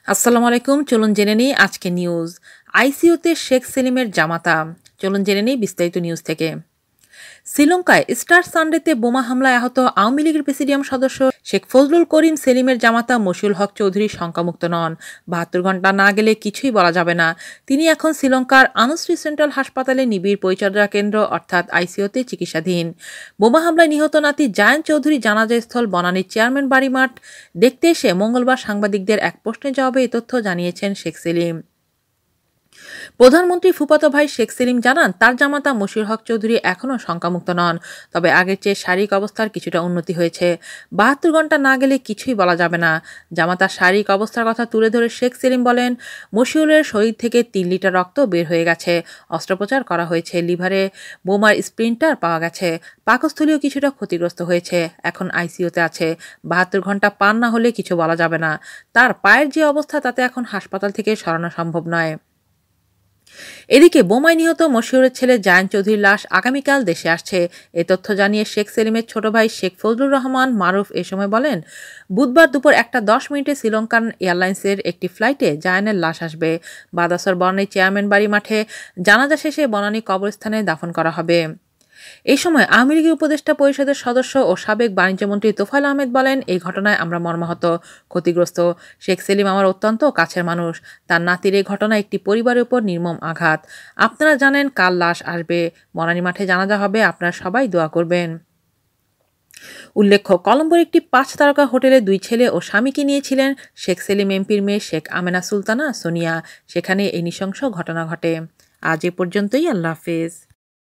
আসসালামু আলাইকুম। চলুন জেনে নিই আজকে নিউজ। আইসিইউতে শেখ সেলিমের জামাতা। চলুন জেনে নিই বিস্তারিত নিউজ থেকে। শ্রীলঙ্কায় স্টার সানডেতে বোমা হামলায় আহত আওয়ামী লীগের প্রেসিডিয়াম সদস্য শেখ ফজলুল করিম সেলিমের জামাতা মশিউল হক চৌধুরী শঙ্কামুক্ত নন। ৭২ ঘণ্টা না গেলে কিছুই বলা যাবে না। তিনি এখন শ্রীলঙ্কার আনুশ্রী সেন্ট্রাল হাসপাতালে নিবিড় পরিচর্যা কেন্দ্র অর্থাৎ আইসিইউতে চিকিৎসাধীন। বোমা হামলায় নিহত নাতি জায়ান চৌধুরী জানাজাস্থল বনানীর চেয়ারম্যান বাড়িমাঠ দেখতে এসে মঙ্গলবার সাংবাদিকদের এক প্রশ্নের জবাবে এ তথ্য জানিয়েছেন শেখ সেলিম। প্রধানমন্ত্রী ফুফাতো ভাই শেখ সেলিম জানান, তার জামাতা মশিউর হক চৌধুরী এখনও শঙ্কামুক্ত নন, তবে আগের চেয়ে শারীরিক অবস্থার কিছুটা উন্নতি হয়েছে। ৭২ ঘণ্টা না গেলে কিছুই বলা যাবে না। জামাতার শারীরিক অবস্থার কথা তুলে ধরে শেখ সেলিম বলেন, মশিউরের শরীর থেকে ৩ লিটার রক্ত বের হয়ে গেছে, অস্ত্রোপচার করা হয়েছে, লিভারে বোমার স্প্লিন্টার পাওয়া গেছে, পাকস্থলীও কিছুটা ক্ষতিগ্রস্ত হয়েছে, এখন আইসিইউতে আছে। ৭২ ঘণ্টা পার না হলে কিছু বলা যাবে না। তার পায়ের যে অবস্থা তাতে এখন হাসপাতাল থেকে সরানো সম্ভব নয়। এদিকে বোমায় নিহত মশিউরের ছেলে জায়ান চৌধুরীর লাশ আগামীকাল দেশে আসছে। এ তথ্য জানিয়ে শেখ সেলিমের ছোট ভাই শেখ ফজলুর রহমান মারুফ এ সময় বলেন, বুধবার দুপুর ১:১০ শ্রীলঙ্কান এয়ারলাইন্সের একটি ফ্লাইটে জায়ানের লাশ আসবে। বাদাসর বনানী চেয়ারম্যান বাড়ি মাঠে জানাজা শেষে বনানী কবরস্থানে দাফন করা হবে। এই সময় আওয়ামী লীগের উপদেষ্টা পরিষদের সদস্য ও সাবেক বাণিজ্যমন্ত্রী তোফায়েল আহমেদ বলেন, এই ঘটনায় আমরা মর্মাহত, ক্ষতিগ্রস্ত। শেখ সেলিম আমার অত্যন্ত কাছের মানুষ। তার নাতির এই ঘটনা একটি পরিবারের উপর নির্মম আঘাত। আপনারা জানেন কাল লাশ আসবে, বনানী মাঠে জানাজা হবে, আপনারা সবাই দোয়া করবেন। উল্লেখ্য, কলম্বোর একটি ৫ তারকা হোটেলে ২ ছেলে ও স্বামীকে নিয়েছিলেন শেখ সেলিম এমপির মেয়ে শেখ আমেনা সুলতানা সোনিয়া। সেখানে এই নৃশংস ঘটনা ঘটে। আজ এ পর্যন্তই। আল্লাহ হাফেজ।